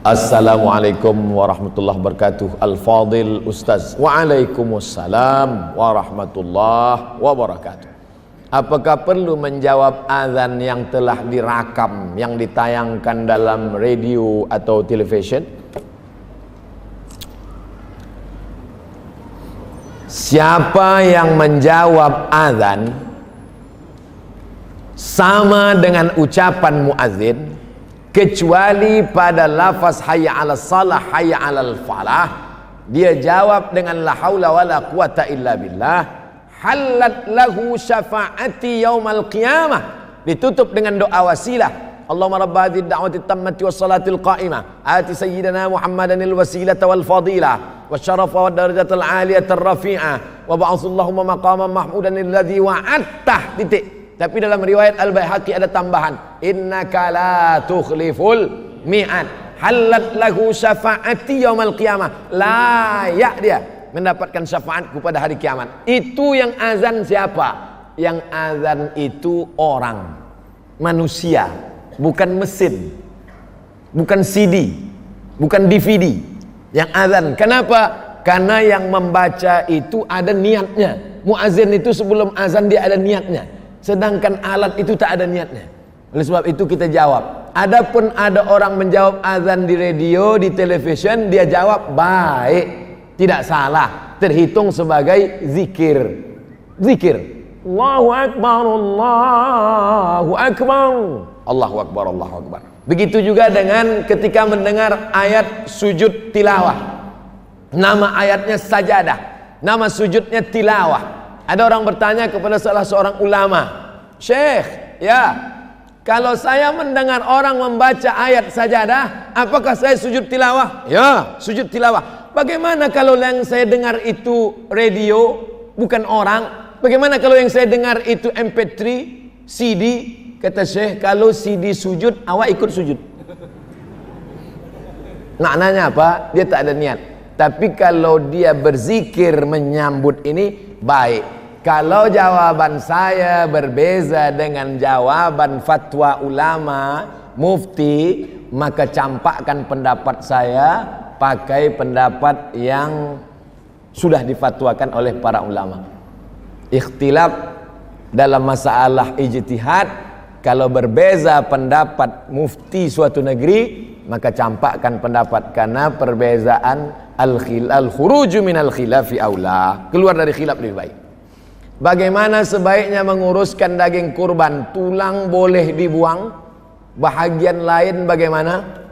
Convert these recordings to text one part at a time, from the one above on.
Assalamualaikum warahmatullahi wabarakatuh. Al-Fadil Ustaz. Waalaikumsalam warahmatullahi wabarakatuh. Apakah perlu menjawab azan yang telah direkam, yang ditayangkan dalam radio atau televisyen? Siapa yang menjawab azan sama dengan ucapan muazzin, kecuali pada lafaz hayya 'alas shalah, hayya 'alal falah, dia jawab dengan la haula wala quwata illa billah, halat lahu syafaati yaumal qiyamah, ditutup dengan doa wasilah. Allahumma rabb hadhihi ad-da'wati at-tammati was-salatil qa'imah ati sayyidina Muhammadanil wasilata wal fadilah wasyarafa wad darajatal 'aliyatar rafi'ah wa ba'athallahumma maqaman mahmudan alladzi wa'adtah. Titik. Tapi dalam riwayat Al-Baihaqi ada tambahan, innaka la tukhliful mi'ad, halat lahu syafaati yaumal qiyamah, layak dia mendapatkan syafaatku pada hari kiamat. Itu yang azan siapa? Yang azan itu orang, manusia, bukan mesin, bukan CD, bukan DVD. Yang azan, kenapa? Karena yang membaca itu ada niatnya. Muazzin itu sebelum azan dia ada niatnya, sedangkan alat itu tak ada niatnya. Oleh sebab itu kita jawab. Adapun ada orang menjawab azan di radio, di televisyen, dia jawab baik, tidak salah, terhitung sebagai zikir. Zikir. Allahu Akbar, Allahu Akbar, Allahu Akbar, Allahu Akbar. Begitu juga dengan ketika mendengar ayat sujud tilawah. Nama ayatnya sajadah, nama sujudnya tilawah. Ada orang bertanya kepada salah seorang ulama, Syekh, ya, kalau saya mendengar orang membaca ayat sajadah, apakah saya sujud tilawah? Ya, sujud tilawah. Bagaimana kalau yang saya dengar itu radio, bukan orang? Bagaimana kalau yang saya dengar itu MP3, CD? Kata Syekh, kalau CD sujud, awak ikut sujud. Maknanya apa? Dia tak ada niat. Tapi kalau dia berzikir menyambut ini, baik. Kalau jawaban saya berbeza dengan jawaban fatwa ulama, mufti, maka campakkan pendapat saya pakai pendapat yang sudah difatwakan oleh para ulama. Ikhtilaf dalam masalah ijtihad, kalau berbeza pendapat mufti suatu negeri, maka campakkan pendapat, karena perbezaan al-khuruju minal khilafi aula, keluar dari khilaf lebih baik. Bagaimana sebaiknya menguruskan daging kurban? Tulang boleh dibuang, bahagian lain bagaimana?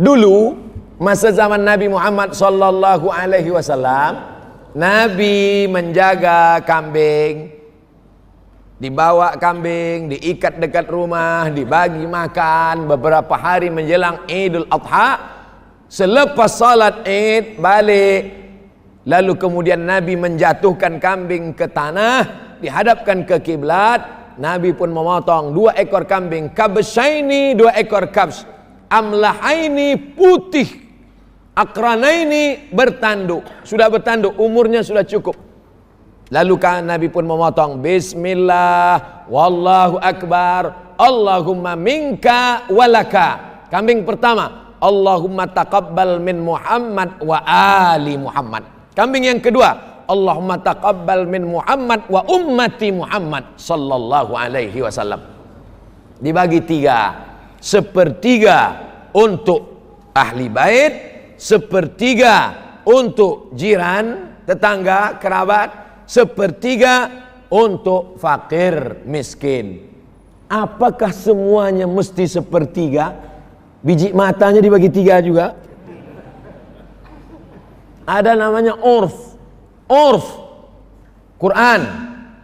Dulu masa zaman Nabi Muhammad sallallahu alaihi wasallam, Nabi menjaga kambing, dibawa kambing, diikat dekat rumah, dibagi makan beberapa hari menjelang Idul Adha. Selepas salat Id balik, lalu kemudian Nabi menjatuhkan kambing ke tanah, dihadapkan ke kiblat. Nabi pun memotong 2 ekor kambing, kabsyaini, 2 ekor kabs, amlahaini, putih, akranaini, bertanduk. Sudah bertanduk, umurnya sudah cukup. Lalu Nabi pun memotong, bismillah, wallahu akbar, Allahumma minka walaka. Kambing pertama, Allahumma taqabbal min Muhammad wa ali Muhammad. Kambing yang kedua, Allahumma taqabbal min Muhammad wa ummati Muhammad sallallahu alaihi wasallam. Dibagi 3, 1/3 untuk ahli bait, 1/3 untuk jiran, tetangga, kerabat, 1/3 untuk fakir miskin. Apakah semuanya mesti 1/3? Biji matanya dibagi 3 juga. Ada namanya urf. Urf, Quran,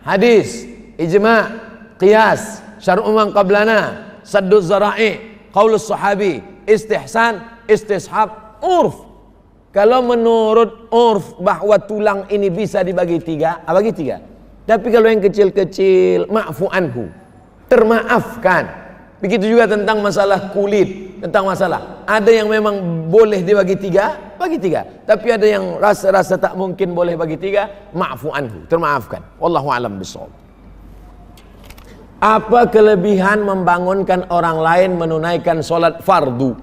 hadis, ijma', qiyas, syar'u man qablana, saddu zara'i, qaulus sahabi, istihsan, istishab, urf. Kalau menurut urf bahwa tulang ini bisa dibagi 3, bagi 3. Tapi kalau yang kecil-kecil, ma'fu anhu, termaafkan. Begitu juga tentang masalah kulit, tentang masalah, ada yang memang boleh dibagi 3, bagi 3. Tapi ada yang rasa-rasa tak mungkin boleh bagi 3, ma'fu anhu, termaafkan. Wallahu a'lam bishawab. Apa kelebihan membangunkan orang lain menunaikan sholat fardu?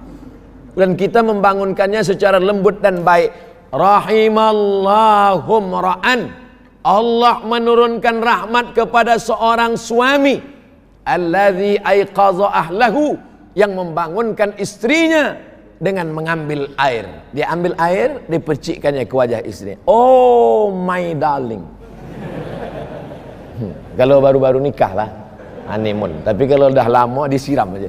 dan kita membangunkannya secara lembut dan baik. Rahimallahum ra'an, Allah menurunkan rahmat kepada seorang suami, alladzi aiqadha ahlahu, yang membangunkan istrinya dengan mengambil air. Dia ambil air, dipercikkannya ke wajah istrinya. Oh my darling. Kalau baru-baru nikah lah honeymoon, tapi kalau udah lama disiram aja.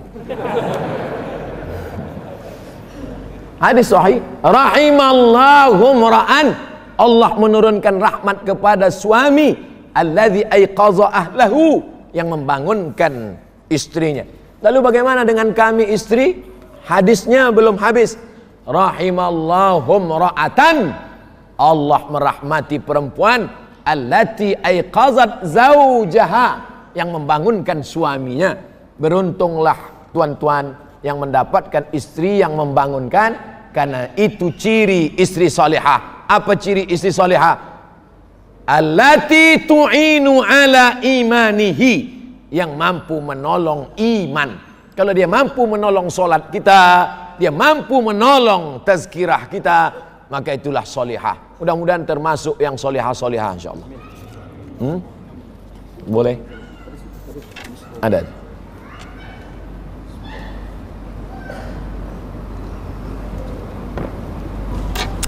Hadis sahih, rahimallahum ra'an, Allah menurunkan rahmat kepada suami, alladzi aiqadha ahlahu, yang membangunkan istrinya. Lalu bagaimana dengan kami istri? Hadisnya belum habis. Rahimallahum ra'atan, Allah merahmati perempuan, allati aiqazat zaujaha, yang membangunkan suaminya. Beruntunglah tuan-tuan yang mendapatkan istri yang membangunkan, karena itu ciri istri salihah. Apa ciri istri salihah? Allati tu'inu ala imanihi, yang mampu menolong iman. Kalau dia mampu menolong solat kita, dia mampu menolong tazkirah kita, maka itulah salihah. Mudah-mudahan termasuk yang salihah-salihah insyaallah. Boleh? Ada.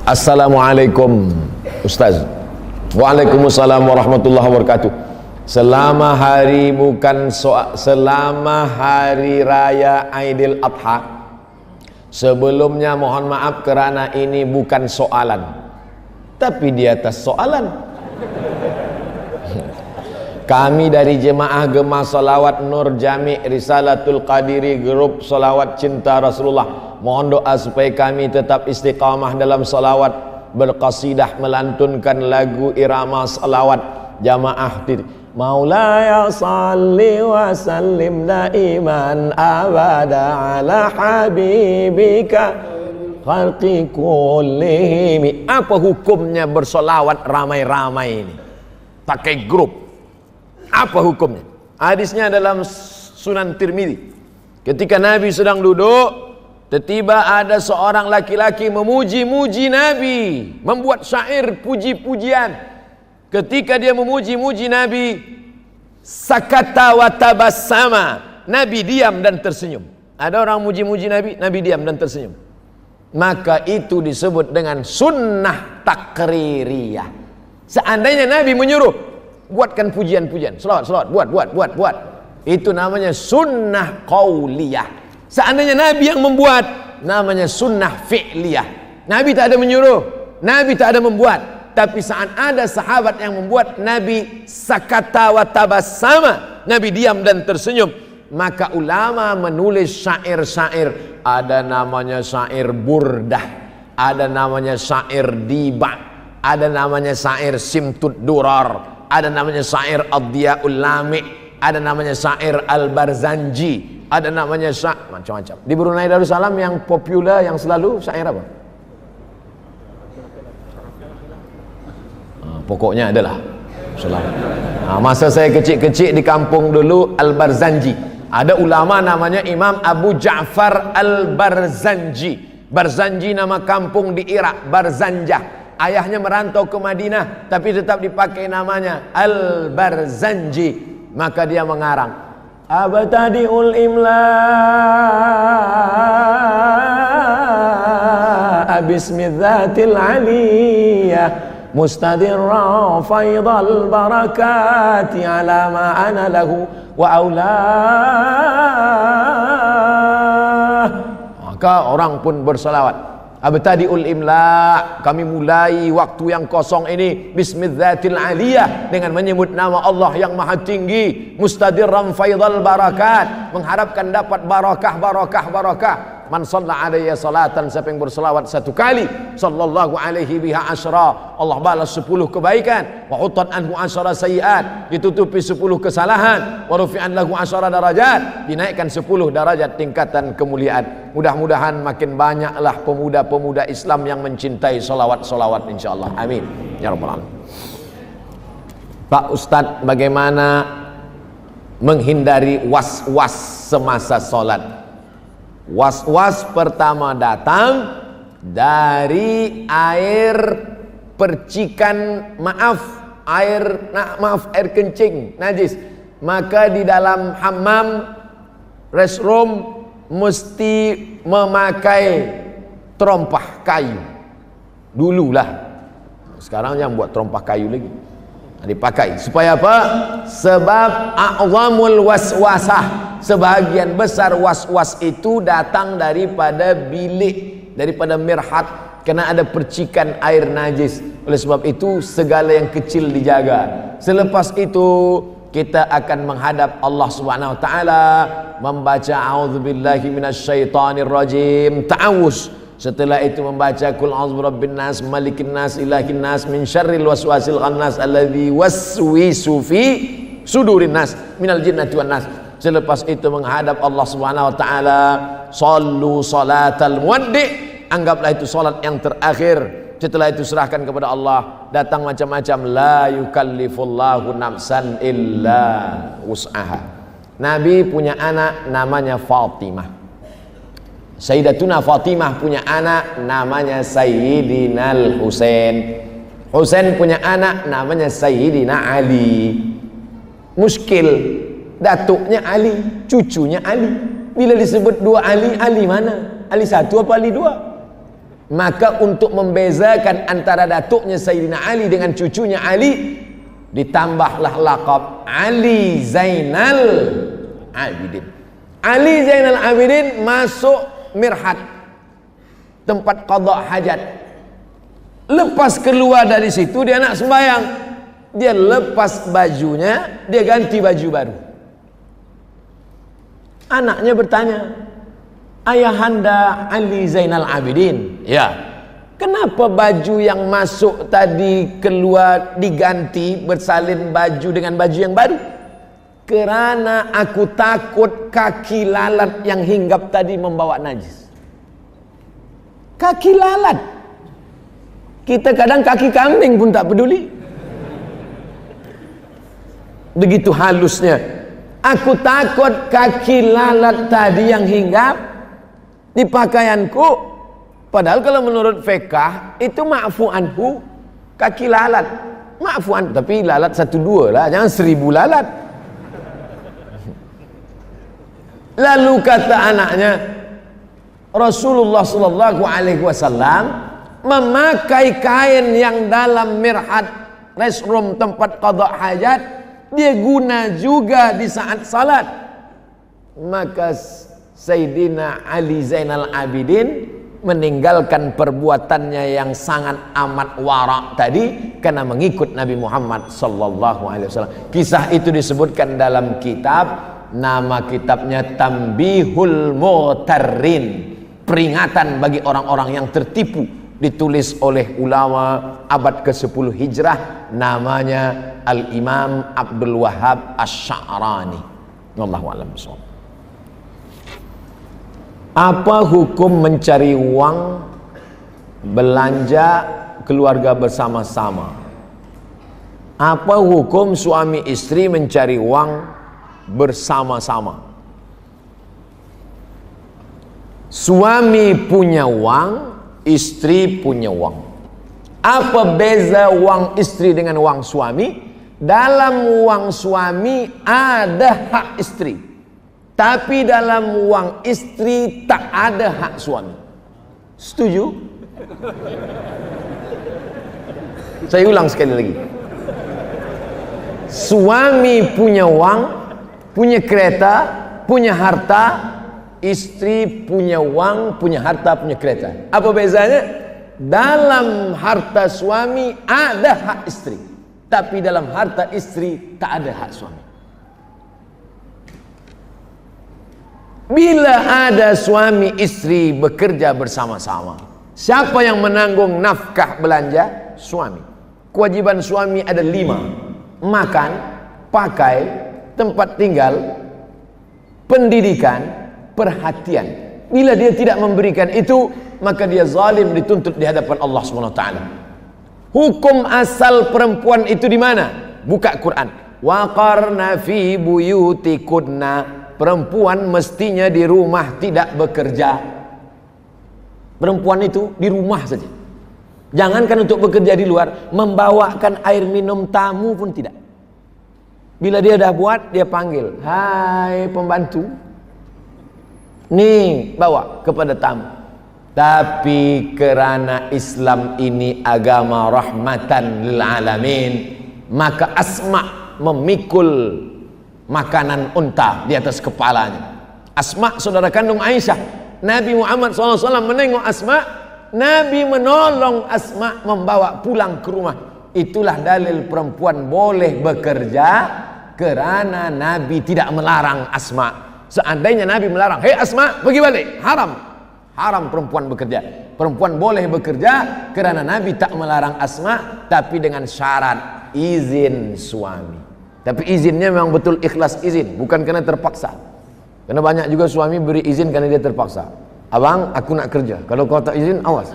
Assalamualaikum Ustaz. Waalaikumsalam warahmatullahi wabarakatuh. Selama hari raya Aidil Adha, sebelumnya mohon maaf kerana ini bukan soalan, tapi di atas soalan. Kami dari jemaah Gema Salawat Nur Jami' Risalatul Qadiri, grup salawat cinta Rasulullah, mohon doa supaya kami tetap istiqamah dalam salawat, berqasidah, melantunkan lagu irama salawat jamaah. Maulaya salli wa sallim daiman abada ala habibika khalqi kullihim. Apa hukumnya bersolawat ramai-ramai ini? Pakai grup. Apa hukumnya? Hadisnya dalam Sunan Tirmidzi. Ketika Nabi sedang duduk, tiba-tiba ada seorang laki-laki memuji-muji Nabi, membuat syair puji-pujian. Ketika dia memuji-muji Nabi, sakata wa tabassama, Nabi diam dan tersenyum. Ada orang muji-muji Nabi, Nabi diam dan tersenyum. Maka itu disebut dengan sunnah takririyah. Seandainya Nabi menyuruh, buatkan pujian-pujian, selawat, buat. Itu namanya sunnah qauliyah. Seandainya Nabi yang membuat, namanya sunnah fi'liyah. Nabi tak ada menyuruh, Nabi tak ada membuat. Tapi saat ada sahabat yang membuat, Nabi sakata wa tabassama, Nabi diam dan tersenyum. Maka ulama menulis syair-syair. Ada namanya syair burdah, ada namanya syair diba, ada namanya syair simtud durar, ada namanya syair ad-diyaul lami', ada namanya syair al-barzanji, ada namanya syair macam-macam. Di Brunei Darussalam yang populer, yang selalu syair apa? Pokoknya adalah selalu. Masa saya kecil-kecil di kampung dulu, Al-Barzanji, ada ulama namanya Imam Abu Ja'far Al-Barzanji. Barzanji nama kampung di Irak, Barzanjah. Ayahnya merantau ke Madinah, tapi tetap dipakai namanya Al-Barzanji. Maka dia mengarang, abtadi'ul imla bismidzatil aliyah mustadirra faidal barakati ala ma ana lahu wa aulah. Maka orang pun bersalawat, abtadi'ul imla, kami mulai waktu yang kosong ini bismidzatil aliyah, dengan menyebut nama Allah yang maha tinggi, mustadirran faidal barakat, mengharapkan dapat barakah. Man shalla alaihi salatan, siapa yang berselawat satu kali, sallallahu alaihi biha asyra, Allah balas 10 kebaikan, wa hutat anhu asyra sayiat, ditutupi 10 kesalahan, wa rufi'an lahu asyra darajat, dinaikkan 10 darajat tingkatan kemuliaan. Mudah-mudahan makin banyaklah pemuda-pemuda Islam yang mencintai salawat-salawat insyaallah. Amin ya rabbal alamin. Pak Ustadz, bagaimana menghindari was-was semasa sholat? Was-was pertama datang dari air percikan, air kencing najis. Maka di dalam hammam, restroom mesti memakai terompah kayu. Dululah. Sekarang jangan buat terompah kayu lagi. Dipakai supaya apa? Sebab a'zamul waswasah, sebagian besar was-was itu datang daripada bilik, daripada mirhat, karena ada percikan air najis. Oleh sebab itu segala yang kecil dijaga. Selepas itu kita akan menghadap Allah Subhanahu wa taala, membaca a'udzubillahi minasyaitonir rajim, ta'awuz. Setelah itu membaca qul a'udzu birabbin nas, malikin nas, ilahin nas, min syarril waswasil khannas alladzi waswisu fi sudurin nas minal jinnati wan nas. Selepas itu menghadap Allah Subhanahu wa taala, sallu salatal muwaddi', anggaplah itu salat yang terakhir. Setelah itu serahkan kepada Allah. Datang macam-macam, la yukallifullahu nafsan illa wus'aha. Nabi punya anak namanya Fatimah. Sayyidatuna Fatimah punya anak namanya Sayyidina Al-Husain. Husain punya anak namanya Sayyidina Ali. Muskil, datuknya Ali, cucunya Ali. Bila disebut dua Ali, Ali mana? Ali satu apa Ali dua? Maka untuk membezakan antara datuknya Sayyidina Ali dengan cucunya Ali, ditambahlah laqab Ali Zainal Abidin. Ali Zainal Abidin masuk mirhat, tempat qada hajat. Lepas keluar dari situ dia nak sembahyang, dia lepas bajunya, dia ganti baju baru. Anaknya bertanya, ayahanda Ali Zainal Abidin, ya, kenapa baju yang masuk tadi keluar diganti, bersalin baju dengan baju yang baru? Kerana aku takut kaki lalat yang hinggap tadi membawa najis. Kaki lalat, kita kadang kaki kambing pun tak peduli. Begitu halusnya. Aku takut kaki lalat tadi yang hinggap di pakaianku. Padahal kalau menurut fiqh itu ma'fu anhu, kaki lalat ma'fu anhu, tapi lalat 1-2 lah, jangan 1000 lalat. Lalu kata anaknya, Rasulullah sallallahu alaihi wasallam memakai kain yang dalam mirhat, restroom, tempat qada hajat, dia guna juga di saat salat. Maka Sayyidina Ali Zainal Abidin meninggalkan perbuatannya yang sangat amat warak tadi karena mengikut Nabi Muhammad sallallahu alaihi wasallam. Kisah itu disebutkan dalam kitab, nama kitabnya Tambihul Mughtarrin, peringatan bagi orang-orang yang tertipu, ditulis oleh ulama abad ke-10 Hijrah, namanya Al-Imam Abdul Wahhab Asy-Sya'rani. Wallahu a'lam bishawab. Apa hukum mencari uang belanja keluarga bersama-sama? Apa hukum suami istri mencari uang bersama-sama? Suami punya uang, istri punya uang. Apa beza uang istri dengan uang suami? Dalam uang suami ada hak istri, tapi dalam uang istri tak ada hak suami. Setuju? Saya ulang sekali lagi. Suami punya uang, punya kereta, punya harta. Istri punya uang, punya harta, punya kereta. Apa bezanya? Dalam harta suami ada hak istri, tapi dalam harta istri tak ada hak suami. Bila ada suami istri bekerja bersama-sama, siapa yang menanggung nafkah belanja? Suami. Kewajiban suami ada 5: makan, pakai, tempat tinggal, pendidikan, perhatian. Bila dia tidak memberikan itu, maka dia zalim, dituntut di hadapan Allah SWT. Hukum asal perempuan itu di mana? Buka Quran. Waqarna fi buyutikunna, perempuan mestinya di rumah tidak bekerja. Perempuan itu di rumah saja. Jangankan untuk bekerja di luar, membawakan air minum tamu pun tidak. Bila dia dah buat, dia panggil, hai pembantu, nih bawa kepada tamu. Tapi kerana Islam ini agama rahmatan lil alamin, maka Asma memikul makanan unta di atas kepalanya. Asma saudara kandung Aisyah. Nabi Muhammad SAW menengok Asma, Nabi menolong Asma membawa pulang ke rumah. Itulah dalil perempuan boleh bekerja kerana Nabi tidak melarang Asma. Seandainya Nabi melarang, hei Asma pergi balik, haram. Haram perempuan bekerja. Perempuan boleh bekerja kerana Nabi tak melarang Asma, tapi dengan syarat izin suami. Tapi izinnya memang betul ikhlas izin, bukan kerana terpaksa. Karena banyak juga suami beri izin kerana dia terpaksa. Abang, aku nak kerja. Kalau kau tak izin, awas.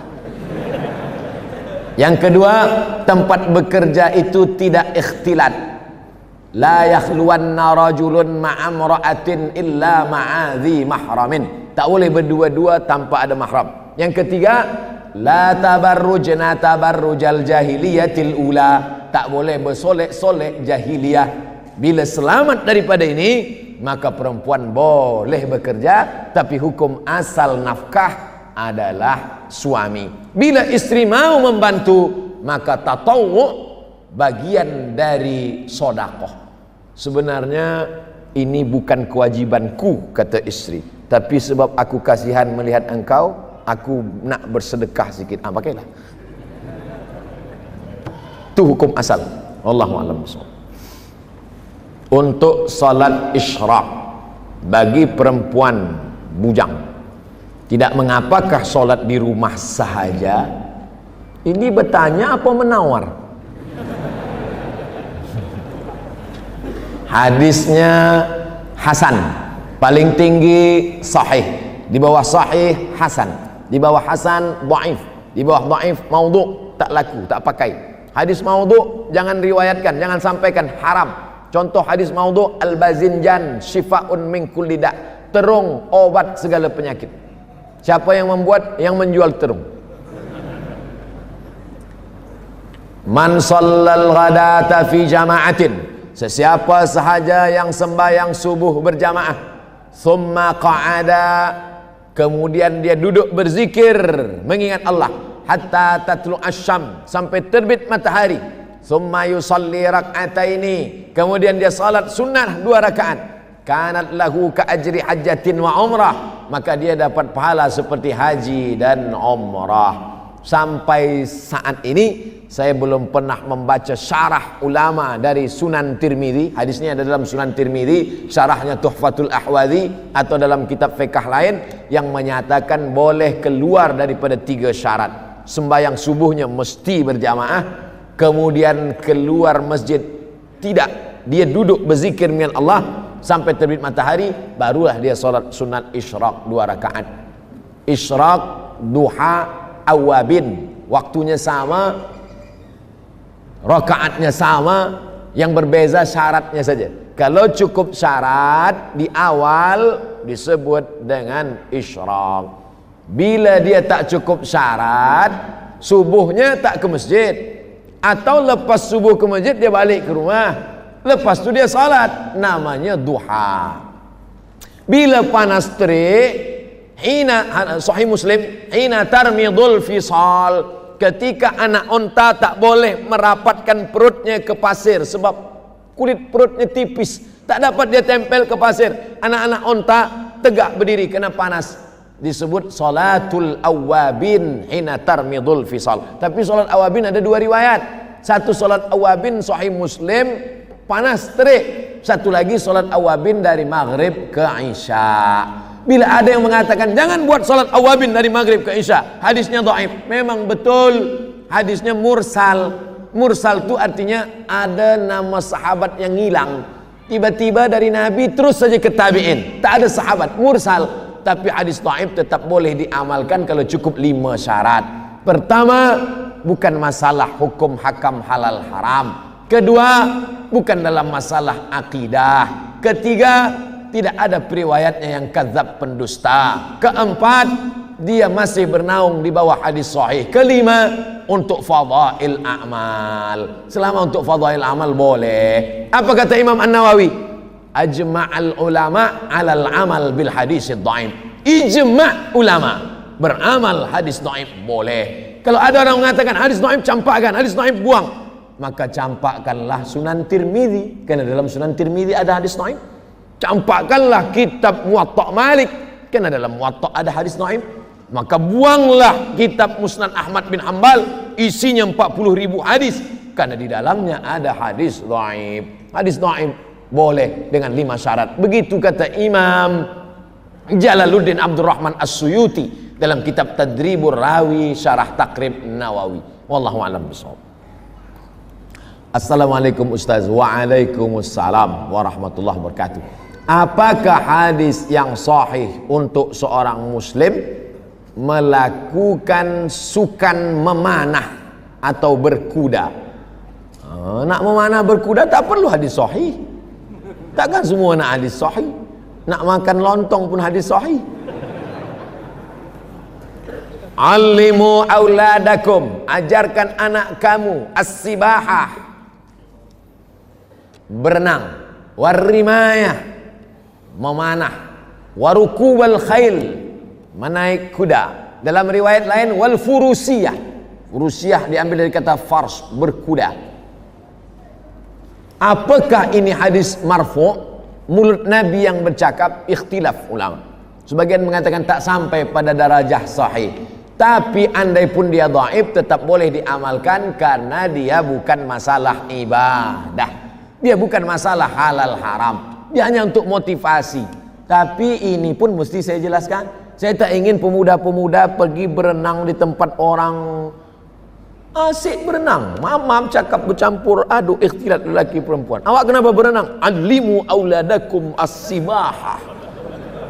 Yang kedua, tempat bekerja itu tidak ikhtilat. La yakhluwanna rajulun ma'amra'atin illa ma'adhi mahramin. Tak boleh berdua-dua tanpa ada mahram. Yang ketiga, la tabarrujna tabarrujal jahiliyatil ula. Tak boleh bersolek-solek jahiliyah. Bila selamat daripada ini, maka perempuan boleh bekerja, tapi hukum asal nafkah adalah suami. Bila istri mau membantu, maka tatawwu bagian dari sodakoh. Sebenarnya ini bukan kewajibanku, kata istri, tapi sebab aku kasihan melihat engkau, aku nak bersedekah sikit. Pakailah. Itu hukum asal. Wallahu a'lam bishawab. Untuk salat isyraq bagi perempuan bujang, tidak mengapakah salat di rumah sahaja? Ini bertanya apa menawar? Hadisnya hasan, paling tinggi sahih, di bawah sahih hasan, di bawah hasan dhaif, di bawah dhaif maudhu', tak laku, tak pakai. Hadis maudhu' jangan riwayatkan, jangan sampaikan, haram. Contoh hadis maudhu', al-bazinjan syifa'un min kulli da', terung obat segala penyakit. Siapa yang membuat? Yang menjual terung. Man shallal ghadata fi jama'atin, sesiapa sahaja yang sembahyang subuh berjamaah, thumma qa'ada, kemudian dia duduk berzikir mengingat Allah, hatta tatlu asyam, sampai terbit matahari, thumma yusalli rak'ataini, kemudian dia salat sunnah 2 rakaat, kanat lahu ka ajri hajjatin wa umrah, maka dia dapat pahala seperti haji dan umrah. Sampai saat ini saya belum pernah membaca syarah ulama dari Sunan Tirmidzi. Hadisnya ada dalam Sunan Tirmidzi, syarahnya Tuhfatul Ahwadhi, atau dalam kitab fiqh lain yang menyatakan boleh keluar daripada 3 syarat. Sembahyang subuhnya mesti berjamaah, kemudian keluar masjid tidak, dia duduk berzikir dengan Allah sampai terbit matahari, barulah dia solat sunat isyraq 2 rakaat. Isyraq, duha, awabin, waktunya sama, rakaatnya sama, yang berbeza syaratnya saja. Kalau cukup syarat di awal disebut dengan isyraq. Bila dia tak cukup syarat, subuhnya tak ke masjid, atau lepas subuh ke masjid dia balik ke rumah, lepas tu dia salat, namanya duha. Bila panas terik, Sahih Muslim, hina tarmidul fisal, ketika anak unta tak boleh merapatkan perutnya ke pasir sebab kulit perutnya tipis, tak dapat dia tempel ke pasir. Anak-anak unta tegak berdiri kena panas, disebut salatul awabin hina tarmidul fisal. Tapi salat awabin ada 2 riwayat. Satu salat awabin Sahih Muslim, panas terik. Satu lagi salat awabin dari maghrib ke isya. Bila ada yang mengatakan jangan buat salat awabin dari maghrib ke isya, hadisnya dhaif, memang betul hadisnya mursal. Mursal itu artinya ada nama sahabat yang hilang, tiba-tiba dari Nabi terus saja ke tabi'in, tak ada sahabat, mursal. Tapi hadis dhaif tetap boleh diamalkan kalau cukup 5 syarat. Pertama, bukan masalah hukum hakam halal haram. Kedua, bukan dalam masalah akidah. Ketiga, tidak ada periwayatnya yang kadzab, pendusta. Keempat, dia masih bernaung di bawah hadis sahih. Kelima, untuk fadail a'mal. Selama untuk fadail amal boleh. Apa kata Imam An-Nawawi? Ajma'al ulama 'alal amal bil hadis dhaif. Ijma' ulama beramal hadis dhaif boleh. Kalau ada orang mengatakan hadis dhaif campakkan, hadis dhaif buang, maka campakkanlah Sunan Tirmizi, karena dalam Sunan Tirmizi ada hadis dhaif. Campakkanlah kitab Muwatta Malik, karena dalam Muwatta ada hadis dhaif. Maka buanglah kitab Musnad Ahmad bin Hanbal, isinya 40.000 hadis, karena di dalamnya ada hadis dhaif. Hadis dhaif boleh dengan 5 syarat. Begitu kata Imam Jalaluddin Abdurrahman As-Suyuti dalam kitab Tadribur Rawi Syarah Taqrib Nawawi. Wallahu a'lam bishawab. Assalamualaikum Ustaz. Waalaikumsalam warahmatullahi wabarakatuh. Apakah hadis yang sahih untuk seorang muslim melakukan sukan memanah atau berkuda? Nak memanah berkuda tak perlu hadis sahih. Takkan semua nak hadis sahih. Nak makan lontong pun hadis sahih. Allimu auladakum, ajarkan anak kamu as-sibahah, berenang, warrimayah, memanah, warukubal khail, menaik kuda. Dalam riwayat lain wal furusiyah. Furusiyah diambil dari kata fars, berkuda. Apakah ini hadis marfu'? Mulut Nabi yang bercakap, ikhtilaf ulama. Sebagian mengatakan tak sampai pada darajah sahih. Tapi andai pun dia dhaif tetap boleh diamalkan karena dia bukan masalah ibadah. Dia bukan masalah halal haram. Dia hanya untuk motivasi. Tapi ini pun mesti saya jelaskan. Saya tak ingin pemuda-pemuda pergi berenang di tempat orang asik berenang. Mamam cakap bercampur aduk ikhtilat lelaki perempuan. Awak kenapa berenang? Alimu auladakum as-sibahah.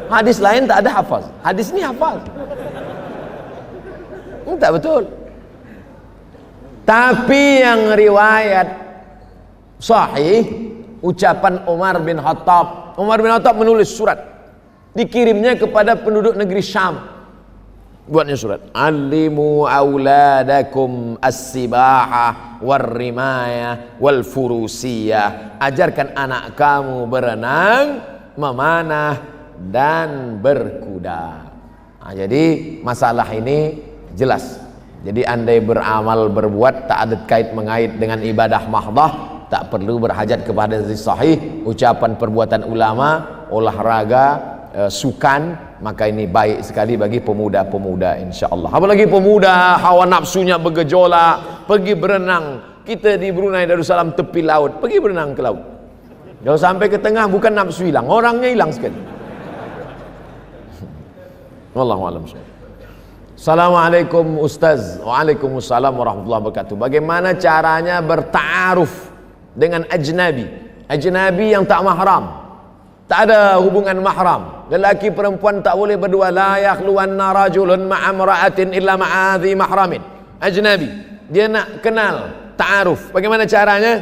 Hadis lain tak ada hafaz. Hadis ni hafaz. Tak betul. Tapi yang riwayat sahih, ucapan Umar bin Khattab. Umar bin Khattab menulis surat, dikirimnya kepada penduduk negeri Syam. Buatnya surat, alimu auladakum as-sibahah warrimayah wal furusiyah. Ajarkan anak kamu berenang, memanah dan berkuda. Jadi masalah ini jelas. Jadi andai beramal berbuat tak ada kait mengait dengan ibadah mahdah, tak perlu berhajat kepada hadis sahih. Ucapan perbuatan ulama, olahraga, sukan, maka ini baik sekali bagi pemuda-pemuda insya-Allah. Apalagi pemuda hawa nafsunya bergejolak, pergi berenang. Kita di Brunei Darussalam tepi laut, pergi berenang ke laut. Kalau sampai ke tengah bukan nafsu hilang, orangnya hilang sekali. Wallahu a'lam. Assalamualaikum Ustaz. Waalaikumsalam warahmatullahi wabarakatuh. Bagaimana caranya berta'aruf dengan ajnabi? Ajnabi yang tak mahram, tak ada hubungan mahram. Lelaki perempuan tak boleh berdua. La yakhluwanna rajulun ma'a imra'atin illa ma'a dhi mahramin. Ajnabi. Dia nak kenal, ta'aruf. Bagaimana caranya?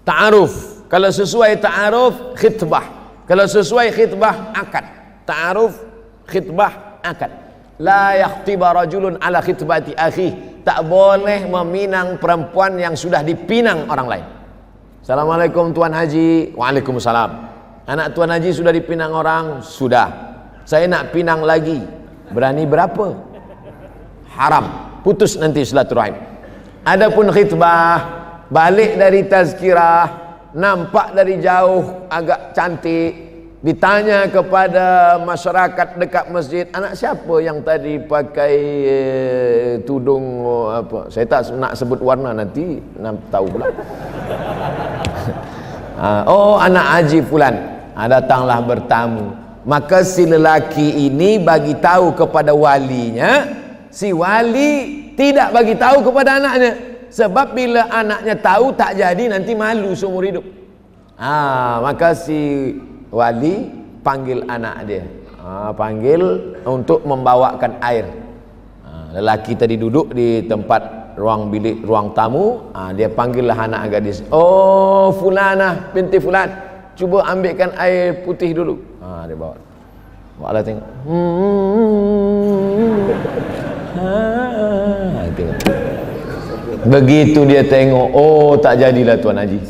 Ta'aruf. Kalau sesuai ta'aruf, khitbah. Kalau sesuai khitbah, akad. Ta'aruf, khitbah, akad. La yakhtiba rajulun ala khitbati akhi. Tak boleh meminang perempuan yang sudah dipinang orang lain. Assalamualaikum Tuan Haji. Waalaikumsalam. Anak Tuan Haji sudah dipinang orang? Sudah. Saya nak pinang lagi. Berani berapa? Haram. Putus nanti silaturahim. Adapun khitbah, balik dari tazkirah, nampak dari jauh agak cantik, ditanya kepada masyarakat dekat masjid, anak siapa yang tadi pakai tudung apa? Saya tak nak sebut warna, nanti nak tahu pula. Oh, anak Haji Fulan. Datanglah bertamu. Maka si lelaki ini bagi tahu kepada walinya, si wali tidak bagi tahu kepada anaknya. Sebab bila anaknya tahu tak jadi, nanti malu seumur hidup. Maka si wali panggil anak dia, panggil untuk membawakan air. Lelaki tadi duduk di tempat ruang bilik, ruang tamu. Dia panggillah anak gadis. Oh, Fulanah binti Fulan, Cuba ambilkan air putih dulu. Dia bawa. Bawa tengok. Tengok. Begitu dia tengok, oh tak jadilah Tuan Haji.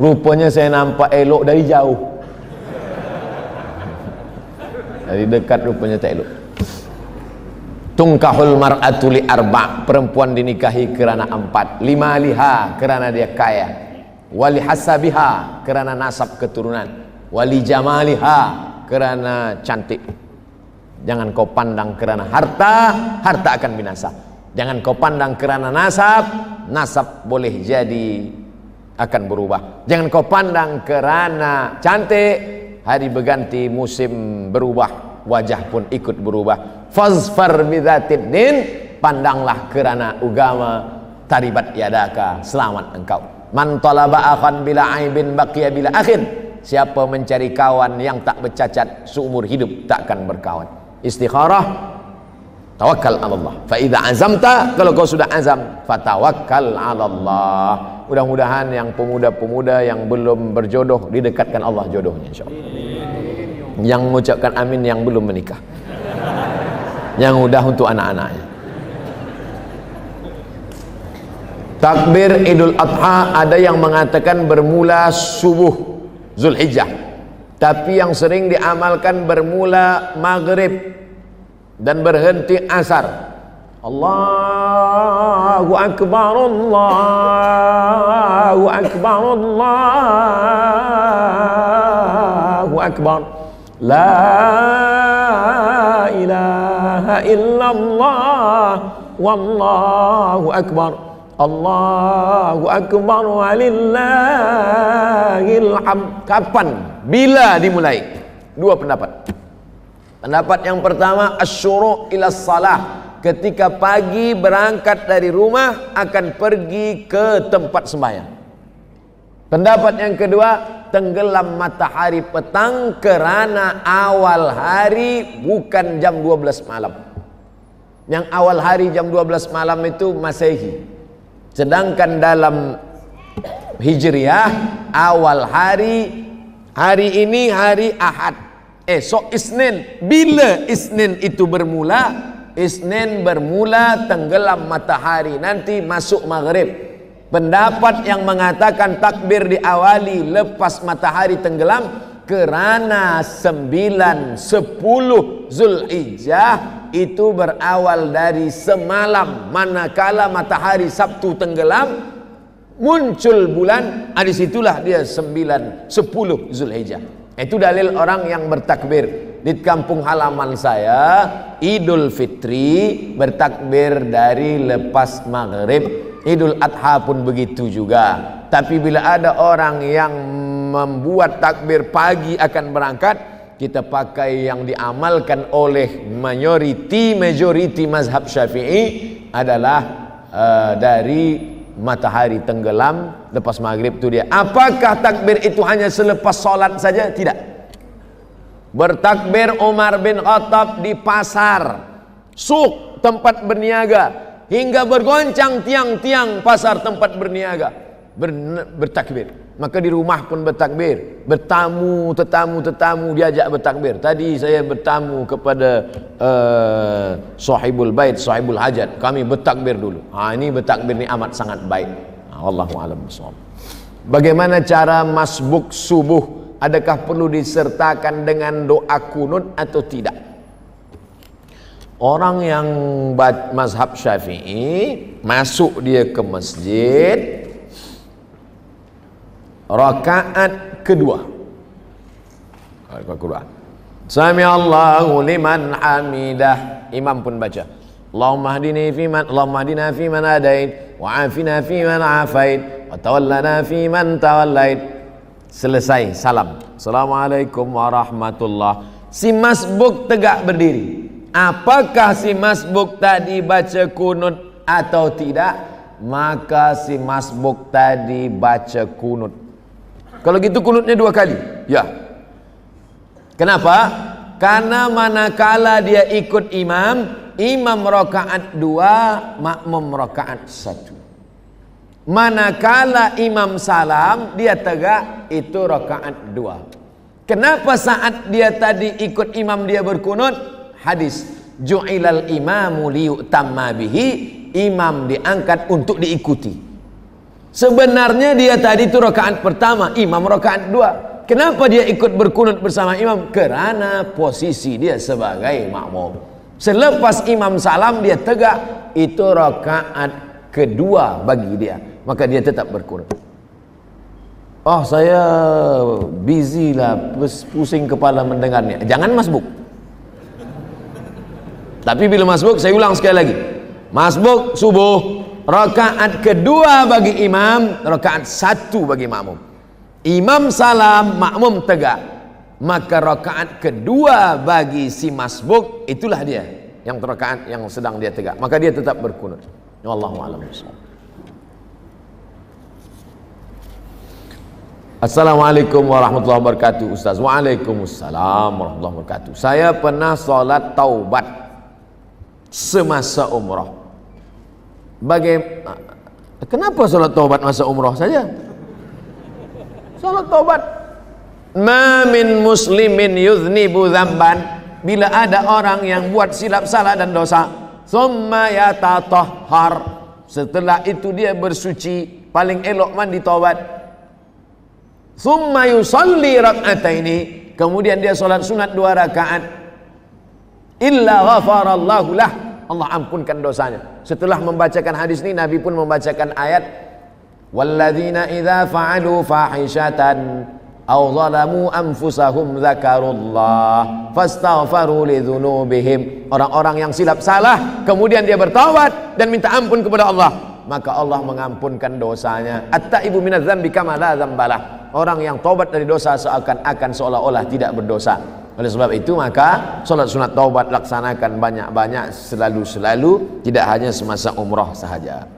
Rupanya saya nampak elok dari jauh. Dari dekat rupanya tak elok. Tungkahul mar'atu li arba', perempuan dinikahi kerana 4. Lima liha, kerana dia kaya. Wali hasabiha, kerana nasab keturunan. Wali jamaliha, kerana cantik. Jangan kau pandang kerana harta, harta akan binasa. Jangan kau pandang kerana nasab, nasab boleh jadi akan berubah. Jangan kau pandang kerana cantik, hari berganti, musim berubah, wajah pun ikut berubah. Fazfar bidzatid din, pandanglah kerana agama, taribat yadaka, selamat engkau. Man talaba akhan bila aibin baqiya bila akhin, siapa mencari kawan yang tak bercacat, seumur hidup takkan berkawan. Istikharah, tawakkal 'ala Allah. Fa idza azamta, kalau kau sudah azam, fatawakkal 'ala Allah. Mudah-mudahan yang pemuda-pemuda yang belum berjodoh didekatkan Allah jodohnya insyaallah. Yang mengucapkan amin yang belum menikah. Yang udah untuk anak-anaknya. Takbir Idul Adha ada yang mengatakan bermula subuh Zulhijjah, tapi yang sering diamalkan bermula maghrib dan berhenti asar. Allahu Akbar, Allahu Akbar, Allahu Akbar, la ilaha illallah, wallahu akbar, Allahu akbar, walillahil hamd. Kapan? Bila dimulai? Dua pendapat. Pendapat yang pertama, asyuru' ila salah, ketika pagi berangkat dari rumah akan pergi ke tempat sembahyang. Pendapat yang kedua, tenggelam matahari petang kerana awal hari bukan jam 12 malam. Yang awal hari jam 12 malam itu Masehi. Sedangkan dalam Hijriah awal hari ini hari Ahad. Esok Isnin. Bila Isnin itu bermula? Isnin bermula tenggelam matahari, nanti masuk maghrib. Pendapat yang mengatakan takbir diawali lepas matahari tenggelam kerana 9, 10 Zulhijjah itu berawal dari semalam, manakala matahari Sabtu tenggelam muncul bulan, di situlah dia 9, 10 Zulhijjah. Itu dalil orang yang bertakbir. Di kampung halaman saya Idul Fitri bertakbir dari lepas maghrib. Idul Adha pun begitu juga. Tapi bila ada orang yang membuat takbir pagi akan berangkat, kita pakai yang diamalkan oleh majoriti mazhab Syafi'i adalah dari matahari tenggelam lepas maghrib itu dia. Apakah takbir itu hanya selepas solat saja? Tidak. Bertakbir Umar bin Khattab di pasar, suk, tempat berniaga, hingga bergoncang tiang-tiang pasar tempat berniaga, bertakbir. Maka di rumah pun bertakbir. Tetamu diajak bertakbir. Tadi saya bertamu kepada sahibul bait, sahibul hajat. Kami bertakbir dulu. Ini bertakbir ni amat sangat baik. Wallahu a'lam bishawab. Bagaimana cara masbuk subuh? Adakah perlu disertakan dengan doa kunut atau tidak? Orang yang mazhab Syafi'i masuk dia ke masjid rakaat kedua. Sami Allahu liman hamidah. Imam pun baca Allahumma hadina fiman hadait wa afina fiman afait wa tawallana fiman tawallait. Selesai salam, Assalamualaikum warahmatullah. Si masbuk tegak berdiri. Apakah si masbuk tadi baca kunut atau tidak? Maka si masbuk tadi baca kunut. Kalau gitu kunutnya 2 kali. Ya. Kenapa? Karena manakala dia ikut imam, imam rakaat 2, makmum rakaat 1. Manakala imam salam dia tegak, itu rakaat 2. Kenapa saat dia tadi ikut imam dia berkunut? Hadis ju'ilal imamu liyu'tamma bihi, imam diangkat untuk diikuti. Sebenarnya dia tadi itu rakaat pertama, imam rakaat 2. Kenapa dia ikut berkunut bersama imam? Kerana posisi dia sebagai makmum. Selepas imam salam dia tegak, itu rakaat kedua bagi dia, maka dia tetap berkunut. Oh, saya busy lah, pusing kepala mendengarnya. Jangan masbuk. Tapi bila masbuk, saya ulang sekali lagi. Masbuk subuh, rakaat kedua bagi imam, rakaat 1 bagi makmum. Imam salam, makmum tegak, maka rakaat kedua bagi si masbuk, itulah dia yang rakaat yang sedang dia tegak, maka dia tetap berkunut. Wallahu a'lam. Assalamualaikum warahmatullahi wabarakatuh. Ustaz. Waalaikumsalam warahmatullahi wabarakatuh. Saya pernah sholat taubat semasa umrah. Kenapa sholat taubat masa umrah saja? Sholat taubat. Ma min muslimin yuznibu dzamban, bila ada orang yang buat silap salah dan dosa, thumma yatatahhar, setelah itu dia bersuci, paling elok mandi taubat, thumma yusalli rak'ataini, kemudian dia sholat sunat 2 rakaat, illa ghafarallahu lah, Allah ampunkan dosanya. Setelah membacakan hadis ini, Nabi pun membacakan ayat walladzina idza fa'alu fahishatan aw zalamu anfusahum dzakarullah fastaghfaru lidzunubihim. Orang-orang yang silap salah kemudian dia bertaubat dan minta ampun kepada Allah, maka Allah mengampunkan dosanya. At-taibu minadz dzambi kama la dzambalah. Orang yang taubat dari dosa seakan-akan seolah-olah tidak berdosa. Oleh sebab itu maka salat sunat taubat laksanakan banyak-banyak, selalu-selalu, tidak hanya semasa umrah sahaja.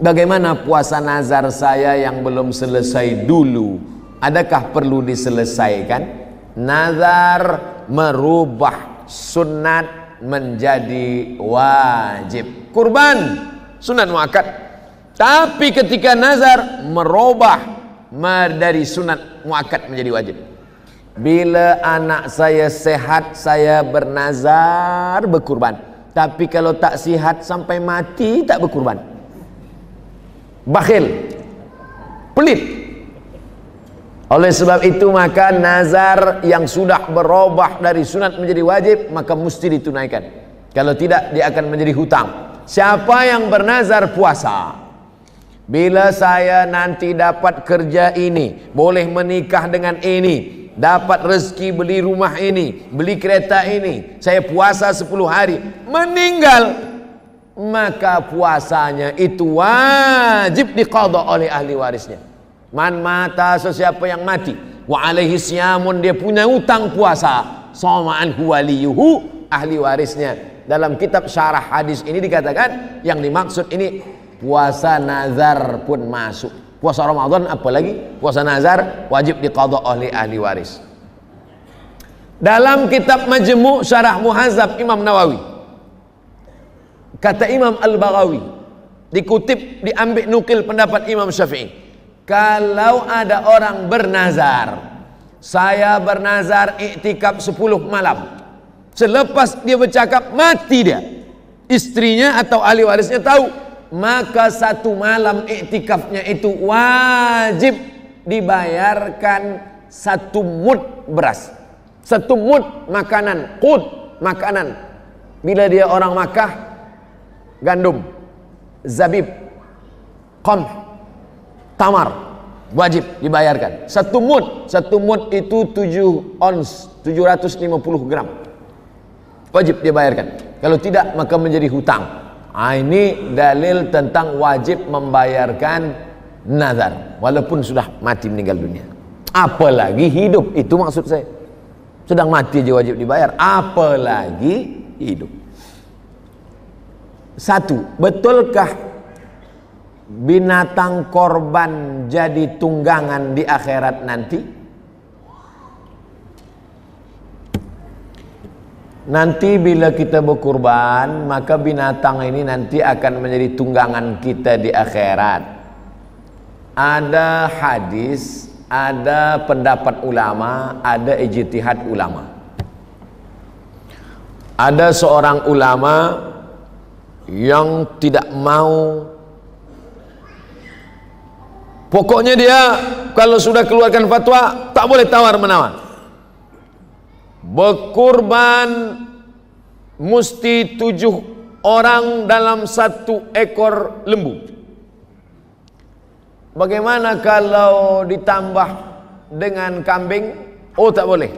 Bagaimana puasa nazar saya yang belum selesai dulu? Adakah perlu diselesaikan? Nazar merubah sunat menjadi wajib. Kurban sunat muakkad. Tapi ketika nazar merubah dari sunat muakkad menjadi wajib. Bila anak saya sehat, saya bernazar berkurban. Tapi kalau tak sihat sampai mati, tak berkurban. Bakhil, pelit. Oleh sebab itu maka nazar yang sudah berubah dari sunat menjadi wajib, maka mesti ditunaikan. Kalau tidak, dia akan menjadi hutang. Siapa yang bernazar puasa, bila saya nanti dapat kerja ini, boleh menikah dengan ini, dapat rezeki beli rumah ini, beli kereta ini, saya puasa 10 hari, meninggal, maka puasanya itu wajib diqadha oleh ahli warisnya. Man mata, sesiapa yang mati, wa alaihi siyamun, dia punya utang puasa, sama anhu waliyuhu, ahli warisnya. Dalam kitab syarah hadis ini dikatakan yang dimaksud ini puasa nazar pun masuk. Puasa Ramadan apalagi, puasa nazar wajib diqadha oleh ahli waris. Dalam kitab Majmu' Syarah Muhazzab Imam Nawawi, kata Imam Al-Baghawi, dikutip, diambil nukil pendapat Imam Syafi'i, kalau ada orang bernazar, saya bernazar iktikaf 10 malam, selepas dia bercakap mati dia, istrinya atau ahli warisnya tahu, maka 1 malam iktikafnya itu wajib dibayarkan 1 mud beras, 1 mud makanan, qut, makanan. Bila dia orang Makkah, gandum, zabib, qamh, tamar, wajib dibayarkan 1 mud. 1 mud itu 7 ons, 750 gram, wajib dibayarkan. Kalau tidak maka menjadi hutang. Ini dalil tentang wajib membayarkan nazar walaupun sudah mati meninggal dunia. Apalagi hidup, itu maksud saya. Sedang mati aja wajib dibayar, apalagi hidup. 1. Betulkah binatang korban jadi tunggangan di akhirat nanti? Nanti bila kita berkurban, maka binatang ini nanti akan menjadi tunggangan kita di akhirat. Ada hadis, ada pendapat ulama, ada ijtihad ulama. Ada seorang ulama yang tidak mau, pokoknya dia kalau sudah keluarkan fatwa tak boleh tawar menawar. Berkurban mesti 7 orang dalam 1 ekor lembu. Bagaimana kalau ditambah dengan kambing? Oh, tak boleh,